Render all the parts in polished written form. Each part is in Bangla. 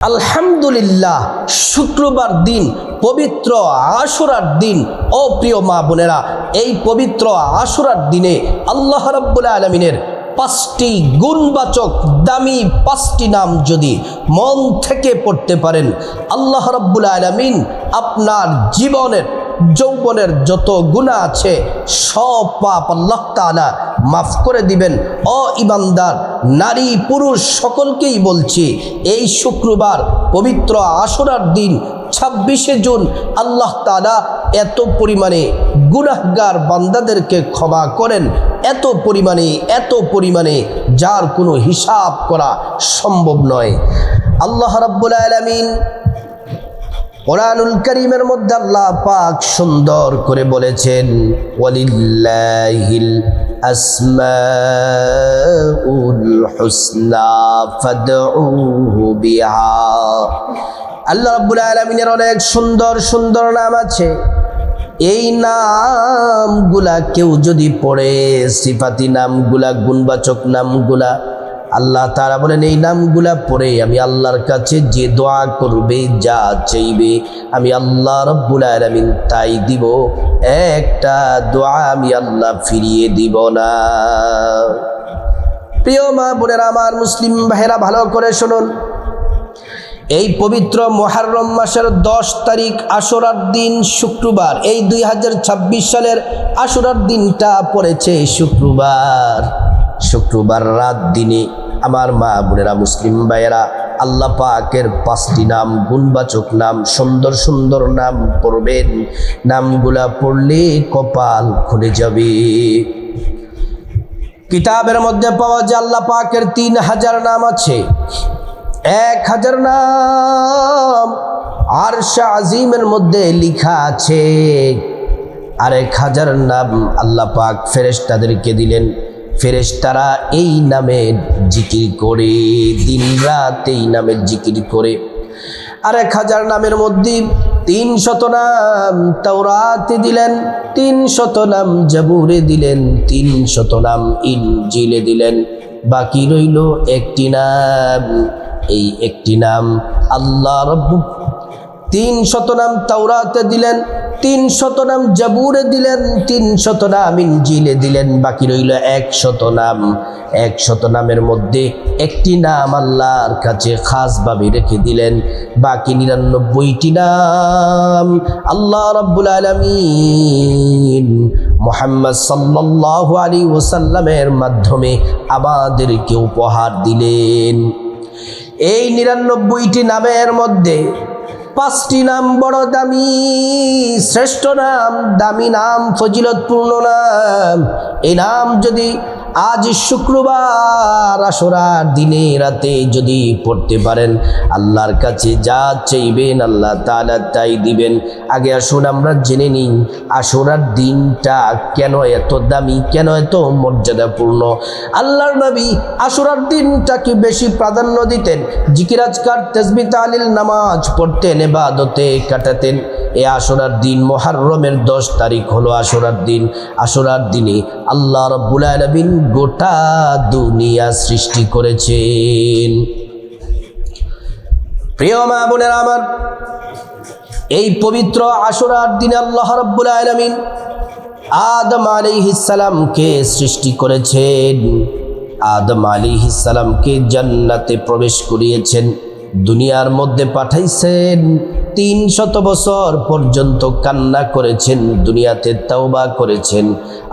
আলহামদুলিল্লাহ, শুক্রবার দিন পবিত্র আশুরার দিন। ও প্রিয় মা বোনেরা, এই পবিত্র আশুরার দিনে আল্লাহ রাব্বুল আলামিনের 5টি গুণবাচক দামি 5টি নাম যদি মন থেকে পড়তে পারেন, আল্লাহ রাব্বুল আলামিন আপনার জীবনের যৌবনের যত গুনাহ আছে সব পাপ আল্লাহ তাআলা মাফ করে দিবেন। ও ইমানদার নারী পুরুষ সকলকেই বলছি, এই শুক্রবার পবিত্র আশুরার দিন 26শে জুন আল্লাহ তাআলা এত পরিমাণে গুনাহগার বান্দাদেরকে ক্ষমা করেন, এত পরিমাণে যার কোনো হিসাব করা সম্ভব নয়। আল্লাহ রাব্বুল আলামিন কোরআনুল কারীমের মধ্যে আল্লাহ পাক সুন্দর করে বলেছেন, ওয়ালিল্লাহিল আসমাউল হুসনা ফাদউহু বিহা। আল্লাহ রাব্বুল আলামিনের অনেক সুন্দর সুন্দর নাম আছে। এই নামগুলা কেউ যদি পড়ে, সিফাতি নামগুলা, গুণবাচক নামগুলা, আল্লাহ তাআলা বলেন এই নামগুলা পড়ে আমি আল্লাহর কাছে যে দোয়া করবে, যা চাইবে, আমি আল্লাহ রাব্বুল আলামিন তাই দিব। একটা দোয়া আমি আল্লাহ ফিরিয়ে দিব না। প্রিয় মা বোনেরা আমার, মুসলিম ভাইরা ভালো করে শুনুন, এই পবিত্র মুহররম মাসের 10 তারিখ আশুরার দিন শুক্রবার, এই 2026 সালের আশুরার দিনটা পড়েছে শুক্রবার রাত দিনে আমার মা বোনেরা মুসলিম ভাইয়েরা আল্লাহ পাকের 5টি নাম, গুণবাচক নাম, সুন্দর সুন্দর নাম পড়বেন। নামগুলা পড়লে কপাল খুলে যাবে। কিতাবের মধ্যে পাওয়া যায় আল্লাহ পাকের 3000 নাম আছে। 1000 নাম আরশে আজিমের মধ্যে লেখা আছে, আর 1000 নাম আল্লাহ পাক ফেরেশতাদেরকে দিলেন। ফেরেশতারা এই নামের জিকির করে, দিন রাত এই নামের জিকির করে। আর 1000 নামের মধ্যে 300 নাম তাওরাতে দিলেন, 300 নাম জাবুরে দিলেন, 300 নাম ইনজিলে দিলেন। বাকি রইল একটি নাম। এই একটি নাম আল্লাহ রাব্বুল 300 নাম তাওরাতে দিলেন, 300 নাম জাবুরে দিলেন, 300 নাম ইনজিলে দিলেন। বাকি রইল 100 নাম। 100 নামের মধ্যে একটি নাম আল্লাহর কাছে খাসভাবে রেখে দিলেন। বাকি 99টি নাম আল্লাহ রাব্বুল আলামিন মুহাম্মদ সাল্লাল্লাহু আলাইহি ওয়াসাল্লামের মাধ্যমে আমাদেরকে উপহার দিলেন। এই 99টি নামের মধ্যে 5টি নাম বড় দামি, শ্রেষ্ঠ নাম, দামি নাম, ফজিলতপূর্ণ নাম। এই নাম যদি আজ শুক্রবার আশুরার দিনে রাতে যদি পড়তে পারেন, আল্লাহর কাছে যা চাইবেন আল্লাহ তাআলা তাই দিবেন। আগে আসুন আমরা জেনে নিই আশুরার দিনটা কেন এত দামি, কেন এত মর্যাদাপূর্ণ। আল্লাহর নবী আশুরার দিনটাকে বেশি প্রাধান্য দিতেন, জিকির আজকার তাসবিহ তাহলিল নামাজ পড়তেন, ইবাদতে কাটাতেন। এই আশুরার দিন মুহররমের 10 তারিখ হলো আশুরার দিন। আশুরার দিনে আল্লাহ রাব্বুল আলামিন গোটা দুনিয়া সৃষ্টি করেছেন। প্রিয় মা বোনেরা আমার, এই পবিত্র আশুরার দিনে আল্লাহ রাব্বুল আলামিন আদম আলাইহিস সালামকে সৃষ্টি করেছেন। আদম আলাইহিস সালামকে জান্নাতে প্রবেশ করিয়েছেন, দুনিয়ার মধ্যে পাঠাইছেন। 300 বছর পর্যন্ত কান্না করেছেন, দুনিয়াতে তওবা করেছেন।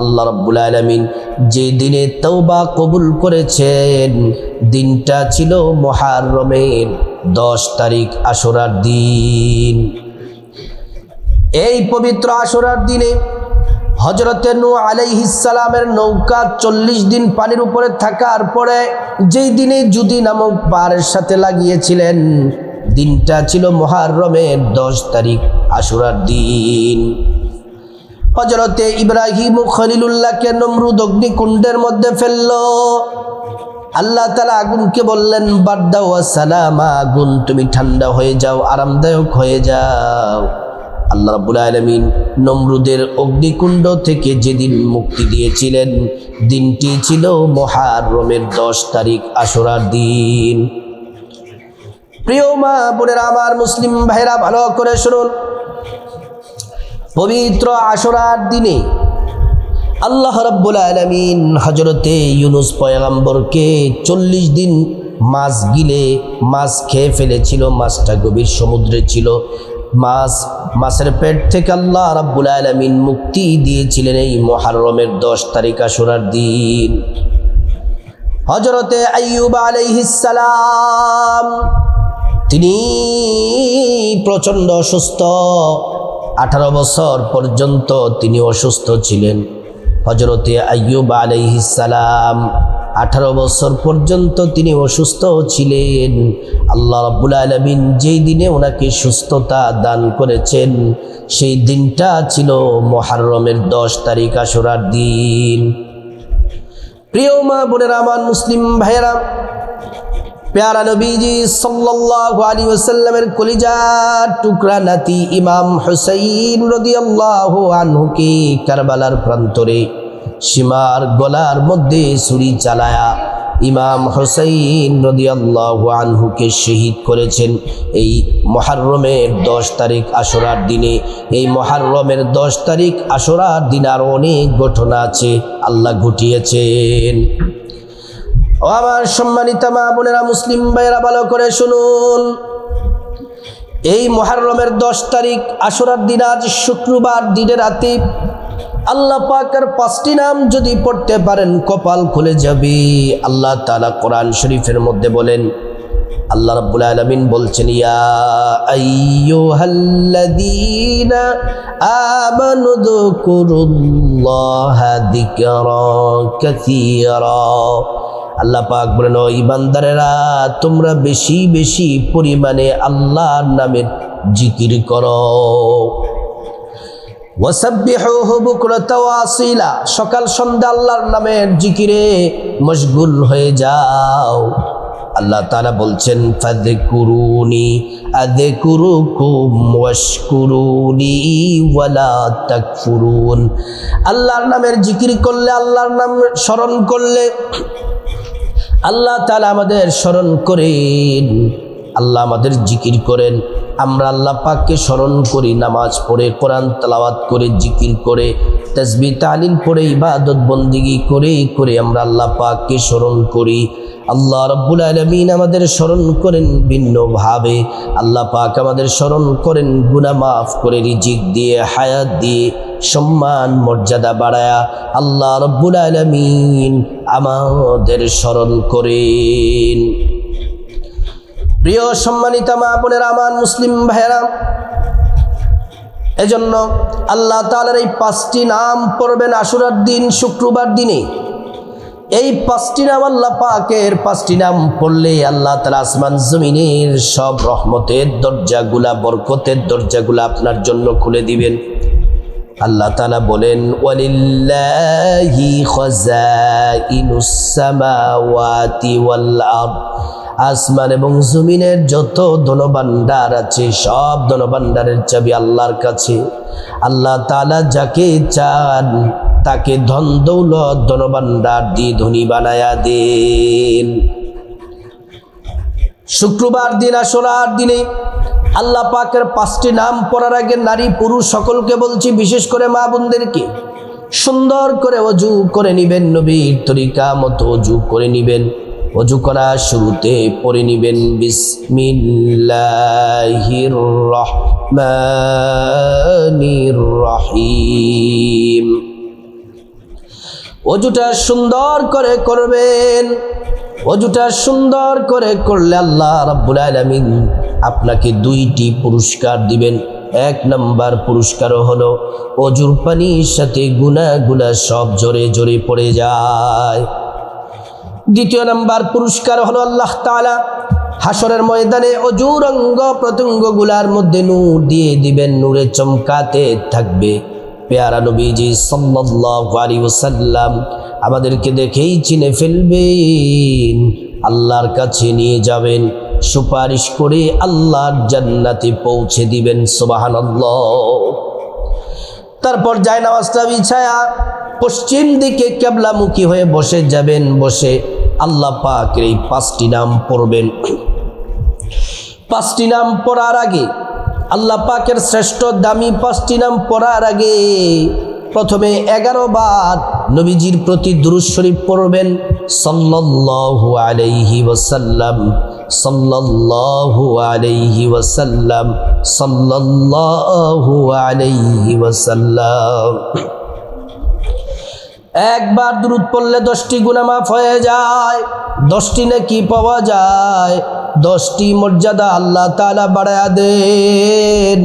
আল্লাহ রাব্বুল আলামিন যে দিনে তওবা কবুল করেছেন, দিনটা ছিল মুহররমের 10 তারিখ আশুরার দিন। এই পবিত্র আশুরার দিনে হযরতে নূহ আলাইহিস সালামের নৌকা 40 দিন পানির উপরে থাকার পরে যেই দিনে জুদি নামক পাহাড়ের সাথে লাগিয়েছিলেন, দিনটা ছিল মুহররমের 10 তারিখ আশুরার দিন। হযরতে ইব্রাহিম খলিলুল্লাহকে নমরুদ অগ্নিকুণ্ডের মধ্যে ফেলল। আল্লাহ তাআলা আগুনকে বললেন, বারদা ওয়া সালামা, আগুন তুমি ঠান্ডা হয়ে যাও, আরামদায়ক হয়ে যাও। আল্লাহ রাব্বুল আলামিন নমরুদের অগ্নিকুণ্ড থেকে যেদিন মুক্তি দিয়েছিলেন, দিনটি ছিল মুহররমের 10 তারিখ আশুরার দিন। প্রিয় মা বোনেরা আমার, মুসলিম ভাইরা ভালো করে শুনুন। পবিত্র আশুরার দিনে আল্লাহ রাব্বুল আলামিন হযরতে ইউনূস পয়গম্বরকে 40 দিন মাছ গিলে মাছ খেয়ে ফেলেছিল। মাছটা গভীর সমুদ্রে ছিল। মাছের পেট থেকে আল্লাহ রাব্বুল আলামিন মুক্তি দিয়েছিলেন এই মুহররমের 10 তারিখ আশুরার দিন। হযরতে আইয়ুব আলাইহিস সালাম তিনি প্রচণ্ড অসুস্থ। 18 বছর পর্যন্ত তিনি অসুস্থ ছিলেন। হযরতে আইয়ুব আলাইহিস সালাম 18 বছর পর্যন্ত তিনি অসুস্থ ছিলেন। আল্লাহ রাব্বুল আলামিন যেই দিনে ওনাকে সুস্থতা দান করেছেন সেই দিনটা ছিল মুহররমের 10 তারিখ আশুরার দিন। প্রিয় মা বোনেরা আমার, মুসলিম ভাইয়েরা, প্যারা নবীজি সাল্লাল্লাহু আলাইহি ওয়াসাল্লামের কলিজার টুকরা নাতি ইমাম হুসাইন রাদিয়াল্লাহু আনহুকে কারবালার প্রান্তরে সীমার গলার মধ্যে ছুরি চালায়া ইমাম হুসাইন রাদিয়াল্লাহু আনহুকে শহীদ করেছেন এই মুহররমের 10 তারিখ আশুরার দিনে। এই মুহররমের 10 তারিখ আশুরার দিন আর অনেক ঘটনা আছে আল্লাহ ঘটিয়েছেন। ও আমার সম্মানিত মা বোনেরা, মুসলিম ভাইরা ভালো করে শুনুন। এই মুহররমের 10 তারিখ আশুরার দিন, আজ শুক্রবার দিনের রাতে আল্লাহ পাকের 5টি নাম যদি পড়তে পারেন কপাল খুলে যাবে। আল্লাহ তাআলা কোরআন শরীফের মধ্যে বলেন, আল্লাহ রাব্বুল আলামিন বলছেন, ইয়া আইয়ুহাল্লাযীনা আমানু যকুরুল্লাহা যিকরান কাসীরা। আল্লাহ পাক বলেন, ও ঈমানদারেরা, তোমরা বেশি বেশি পরিমাণে আল্লাহর নামের জিকির করো। ওয়াসাব্বিহুহু বুকরাতাও ওয়া আসীলা, সকাল সন্ধ্যা আল্লাহর নামের জিকিরে মশগুল হয়ে যাও। আল্লাহ তাআলা বলছেন, ফাযকুরুনি আযকুরুকুম ওয়াশকুরুনি ওয়ালা তাকফুরুন। আল্লাহর নামের জিকির করলে, আল্লাহর নাম স্মরণ করলে আল্লাহ তাআলা আমাদের স্মরণ করেন, আল্লাহ আমাদের জিকির করেন। আমরা আল্লাহ পাককে স্মরণ করি নামাজ পড়ে, কোরআন তেলাওয়াত করে, জিকির করে, তাসবিহ তাহলিল পড়ে, ইবাদত বন্দেগী করে করে আমরা আল্লাহ পাককে স্মরণ করি। আল্লাহ রাব্বুল আলামিন আমাদের স্মরণ করেন ভিন্নভাবে। আল্লাহ পাক আমাদের স্মরণ করেন গুনাহ মাফ করে, রিজিক দিয়ে, হায়াত দিয়ে, সম্মান মর্যাদা বাড়ায়া। আল্লাহ রাব্বুল আলামিন আমাদের স্মরণ করেন। প্রিয় সম্মানিত মা বোনেরা আমার, মুসলিম ভাইয়েরা, এজন্য আল্লাহ তাআলার এই 5টি নাম পড়বেন আশুরার দিন, শুক্রবার দিনে। এই 5টি নাম আল্লাহ পাকের 5টি নাম পড়লে আল্লাহ তাআলা আসমান জমিনের সব রহমতের দরজাগুলা, বরকতের দরজাগুলা আপনার জন্য খুলে দিবেন। আল্লাহ তাআলা বলেন, ওয়ালিল্লাহি খাযাইনুস সামাওয়াতি ওয়াল আরদ। আসমান এবং জমিনের যত ধনভাণ্ডার আছে সব ধনভাণ্ডারের চাবি আল্লাহর কাছে। আল্লাহ তাআলা যাকে চান তাকে ধন দৌলত ধনভাণ্ডার দিয়ে ধনী বানায়া দেন। শুক্রবার দিন আশুরার দিনে আল্লাহ পাকের 5টি নাম পড়ার আগে নারী পুরুষ সকলকে বলছি, বিশেষ করে মা বোনদেরকে, সুন্দর করে ওযু করে নিবেন, নবীর তরিকা মতো ওযু করে নিবেন। ওযু করার শুরুতে পড়ে নিবেন বিসমিল্লাহির রহমানির রহিম। ওযুটা সুন্দর করে করবেন। ওযুটা সুন্দর করে করলে আল্লাহ রাব্বুল আলামিন আপনাকে 2টি পুরস্কার দিবেন। 1 নাম্বার পুরস্কার হলো ওযুর পানির সাথে গুনাহগুলা সব জোরে জোরে পড়ে যায়। 2য় নাম্বার পুরস্কার হলো আল্লাহ তাআলা হাসরের ময়দানে ওযুর অঙ্গ প্রত্যঙ্গগুলার মধ্যে নূর দিয়ে দিবেন, নূরে চমকাতে থাকবে। প্যারা নবীজি সাল্লাল্লাহু আলাইহি ওয়াসাল্লাম আমাদেরকে দেখেই চিনে ফেলবেন, আল্লাহর কাছে নিয়ে যাবেন, সুপারিশ করে আল্লাহর জান্নাতে পৌঁছে দিবেন। সুবহানাল্লাহ। তারপর জায়নামাজটা বিছায়া পশ্চিম দিকে কিবলামুখী হয়ে বসে যাবেন। বসে আল্লাহ পাকের এই 5টি নাম পড়বেন। পাঁচটি নাম পড়ার আগে, আল্লাহ পাকের শ্রেষ্ঠ দামি পাঁচটি নাম পড়ার আগে প্রথমে 11 বার নবীজির প্রতি দুরূদ শরীফ পড়বেন, সাল্লাল্লাহু আলাইহি ওয়াসাল্লাম, সাল্লাল্লাহু আলাইহি ওয়াসাল্লাম, সাল্লাল্লাহু আলাইহি ওয়াসাল্লাম। একবার দুরূদ পড়লে 10টি গুনাহ মাফ হয়ে যায়, 10টি নেকি পাওয়া যায়, 10টি মর্যাদা আল্লাহ তাআলা বাড়ায়া দেন।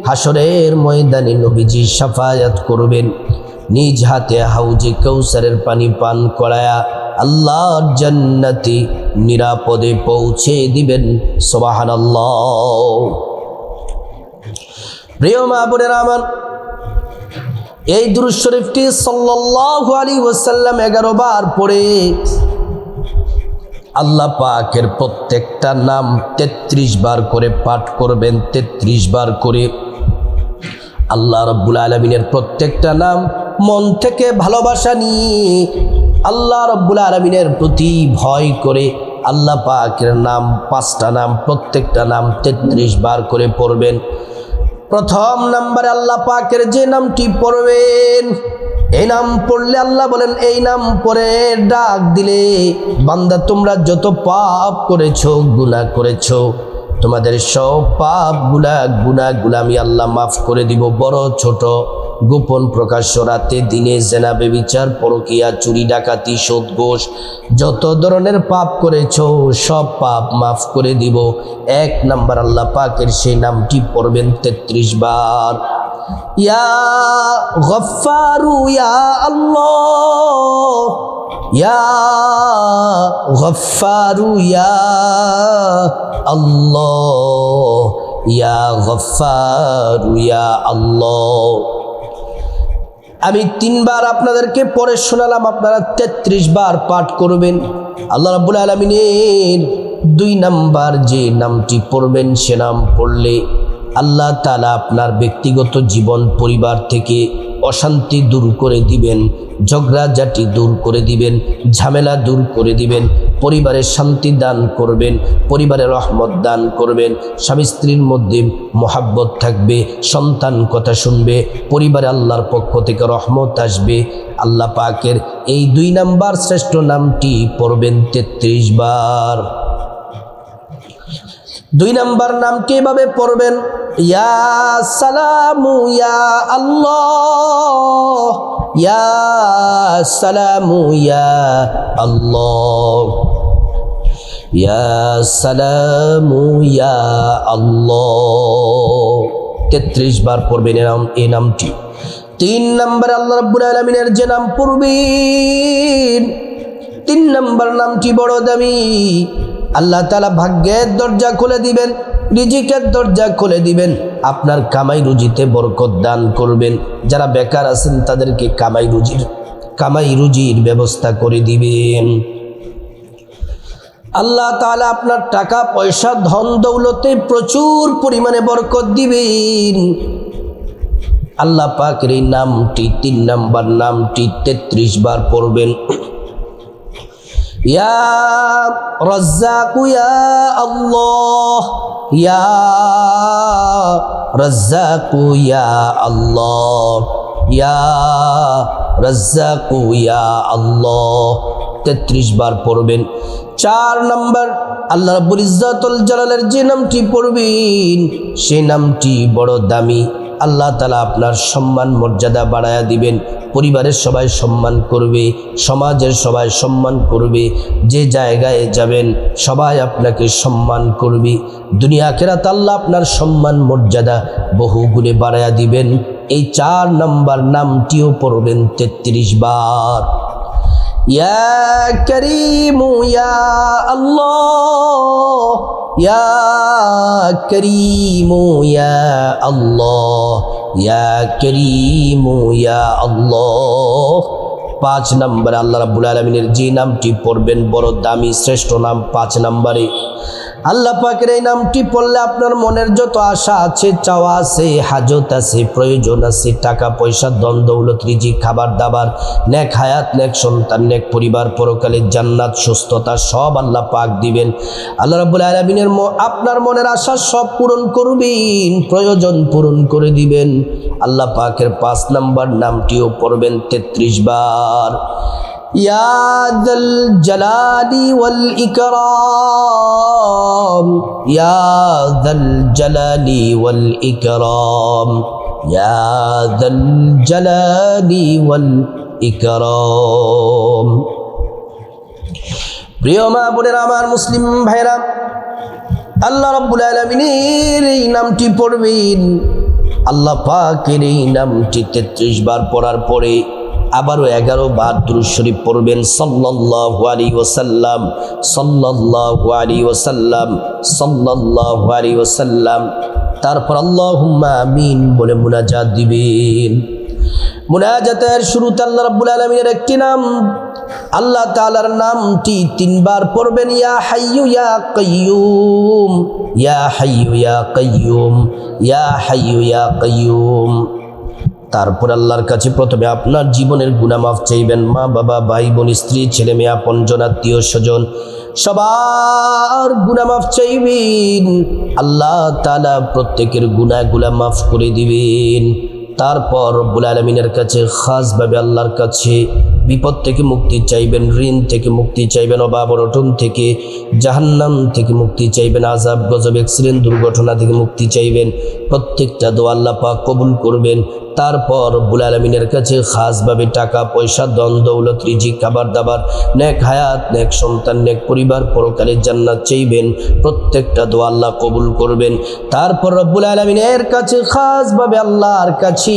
হাসরের ময়দানে নবীজি শাফায়াত করবেন, নিজ হাতে হাউজে কাউসারের পানি পান করায়া আল্লাহর জান্নাতে নিরাপদে পৌঁছে দিবেন। সুবহানাল্লাহ। প্রিয় মা বোনেরা আমার, এই দুরূদ শরীফটি সাল্লাল্লাহু আলাইহি ওয়াসাল্লাম 11 বার পড়ে আল্লাহ পাকের প্রত্যেকটা নাম 33 বার করে পাঠ করবেন। 33 বার করে আল্লাহ রাব্বুল আলামিনের প্রত্যেকটা নাম মন থেকে ভালোবাসা নিয়ে আল্লাহ রাব্বুল আলামিনের প্রতি ভয় করে আল্লাহ পাকের নাম 5টা নাম, প্রত্যেকটা নাম 33 বার করে পড়বেন। প্রথম নম্বরে আল্লাহ পাকের যে নামটি পড়বেন, এই নাম পড়লে আল্লাহ বলেন, এই নাম পড়ে ডাক দিলে বান্দা তোমরা যত পাপ করেছো, গুনাহ করেছো, তোমাদের সব পাপ গুনাহগুলো আমি আল্লাহ মাফ করে দিব। বড় ছোট, গোপন প্রকাশ্য, রাতে দিনে, জেনা ব্যভিচার, পরকিয়া, চুরি ডাকাতি, সুদ ঘুষ, যত ধরনের পাপ করেছো সব পাপ মাফ করে দিব। 1 নাম্বার আল্লাহ পাকের সেই নামটি পড়বেন 33 বার। ইয়া গফফারু ইয়া আল্লাহ, ইয়া গফফারু ইয়া আল্লাহ, ইয়া গফফারু ইয়া আল্লাহ। আমি 3 বার আপনাদেরকে পড়ে শোনালাম, আপনারা 33 বার পাঠ করবেন। আল্লাহ রাব্বুল আলামিনের 2 নাম্বার যে নামটি পড়বেন, সে নাম পড়লে আল্লাহ তাআলা আপনার ব্যক্তিগত জীবন, পরিবার থেকে অশান্তি দূর করে দিবেন, ঝগড়াঝাটি দূর করে দিবেন, ঝামেলা দূর করে দিবেন, পরিবারে শান্তি দান করবেন, পরিবারে রহমত দান করবেন, স্বামী স্ত্রীর মধ্যে মহাব্বত থাকবে, সন্তান কথা শুনবে, পরিবারে আল্লাহর পক্ষ থেকে রহমত আসবে। আল্লাহ পাকের এই 2 নাম্বার শ্রেষ্ঠ নামটি পড়বেন 33 বার। 2 নাম্বার নামটি এভাবে পড়বেন, ইয়া সালামু ইয়া আল্লাহ, ইয়া সালামু ইয়া আল্লাহ, ইয়া সালামু ইয়া আল্লাহ। 33 বার পড়বেন এই নামটি। 3 নম্বরে আল্লাহ রাব্বুল আলামিনের যে নাম পড়বেন, 3 নম্বর নামটি বড় দামি। আল্লাহ তাআলা ভাগ্যের দরজা খুলে দিবেন, রিজিকের দরজা খুলে দিবেন, আপনার কামাই রুজিতে বরকত দান করবেন। যারা বেকার আছেন তাদেরকে কামাই রুজির ব্যবস্থা করে দিবেন। আল্লাহ তাআলা আপনার টাকা পয়সা, ধন দৌলতে প্রচুর পরিমাণে বরকত দিবেন। আল্লাহ পাকের এই নামটি, 3 নাম্বার নামটি 33 বার পড়বেন। ইয়া রাজ্জাকু ইয়া আল্লাহ, ইয়া রাজ্জাকু ইয়া আল্লাহ, ইয়া রাজ্জাকু ইয়া আল্লাহ 33 বার পড়বেন। 4 নম্বর আল্লাহ রাব্বুল ইজ্জাতুল জালালের যে নামটি পড়বেন, সেই নামটি বড় দামি। আল্লাহ তাআলা আপনার সম্মান মর্যাদা বাড়ায়া দিবেন, পরিবারের সবাই সম্মান করবে, সমাজের সবাই সম্মান করবে, যে জায়গায় যাবেন সবাই আপনাকে সম্মান করবে। দুনিয়া আখিরাত আল্লাহ আপনার সম্মান মর্যাদা বহু গুণে বাড়ায়া দিবেন। এই 4 নম্বর নামটিও পড়বেন 33 বার। ইয়া করিমু ইয়া আল্লাহ, ইয়া করিমু ইয়া আল্লাহ, ইয়া করিমু ইয়া আল্লাহ। 5 নম্বরে আল্লাহ রাব্বুল আলামিনের যে নামটি পড়বেন, বড় দামি শ্রেষ্ঠ নাম 5 নম্বরে। আল্লাহ পাকের এই নামটি পড়লে আপনার মনের যত আশা আছে, চাওয়া আছে, হাজত আছে, প্রয়োজন আছে, টাকা পয়সা, ধন দৌলত, রিজিক, খাবার দাবার, নেক হায়াত, নেক সন্তান, নেক পরিবার, পরকালের জান্নাত, সুস্থতা সব আল্লাহ পাক দিবেন। আল্লাহ রাব্বুল আলামিনের আপনার মনের আশা সব পূরণ করবেন, প্রয়োজন পূরণ করে দিবেন। আল্লাহ পাকের 5 নম্বর নামটিও পড়বেন 33 বার। ইয়া যাল জালালি ওয়াল ইকরাম, ইয়া যাল জালালি ওয়াল ইকরাম, ইয়া যাল জালালি ওয়াল ইকরাম। প্রিয় মা বোনেরা, আমার মুসলিম ভাইরা, আল্লাহ রাব্বুল আলামিনের এই নামটি পড়বেন। আল্লাহ পাকের এই নামটি 33 বার পড়ার পরে আবারও 11 বার দুরূদ শরীফ পড়বেন সাল্লাল্লাহু আলাইহি ওয়াসাল্লাম, সাল্লাল্লাহু আলাইহি ওয়াসাল্লাম, সাল্লাল্লাহু আলাইহি ওয়াসাল্লাম। তারপর আল্লাহুম্মা আমিন বলে মুনাজাত দিবেন। মুনাজাতের শুরুতে আল্লাহ রাব্বুল আলামিনের একটি নাম, আল্লাহ তাআলার নামটি 3 বার পড়বেন। ইয়া হাইয়্যু ইয়া কাইয়্যুম, ইয়া হাইয়্যু ইয়া কাইয়্যুম, ইয়া হাইয়্যু ইয়া কাইয়্যুম। তারপর আল্লাহর কাছে প্রথমে আপনার জীবনের গুনাহ মাফ চাইবেন। মা বাবা, ভাই বোন, স্ত্রী, ছেলে মেয়ে, আপনজন, আত্মীয় স্বজন সবার গুনাহ মাফ চাইবেন। আল্লাহ তাআলা প্রত্যেকের গুনাহগুলো মাফ করে দিবেন। তারপর রব্বুল আলামিনের কাছে খাসভাবে আল্লাহর কাছে বিপদ থেকে মুক্তি চাইবেন, ঋণ থেকে মুক্তি চাইবেন, অভাব অনটন থেকে, জাহান্নাম থেকে মুক্তি চাইবেন, আযাব গজব অ্যাক্সিডেন্ট দুর্ঘটনা থেকে মুক্তি চাইবেন। প্রত্যেকটা দোয়া আল্লাহ পাক কবুল করবেন। তারপর রব্বুল আলামিনের কাছে খাসভাবে টাকা পয়সা, ধন দৌলত, রিজিক, খাবার দাবার, নেক হায়াত, নেক সন্তান, নেক পরিবার, পরকালের জান্নাত চাইবেন। প্রত্যেকটা দোয়া আল্লাহ কবুল করবেন। তারপর রব্বুল আলামিনের কাছে খাসভাবে আল্লাহর কাছে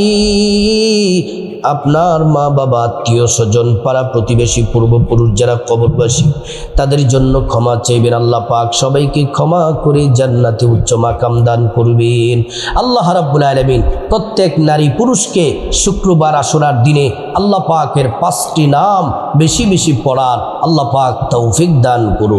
আপনার মা বাবা, আত্মীয় স্বজন, পাড়া প্রতিবেশী, পূর্বপুরুষ যারা কবরবাসী তাদের জন্য ক্ষমা চাইবেন। আল্লাহ পাক সবাইকে ক্ষমা করে জান্নাতে উচ্চ মাকাম দান করবেন। আল্লাহ রাব্বুল আলামিন প্রত্যেক নারী পুরুষকে শুক্রবার আশুরার দিনে আল্লাহ পাকের 5টি নাম বেশি বেশি পড়ার আল্লাহ পাক তৌফিক দান করুন।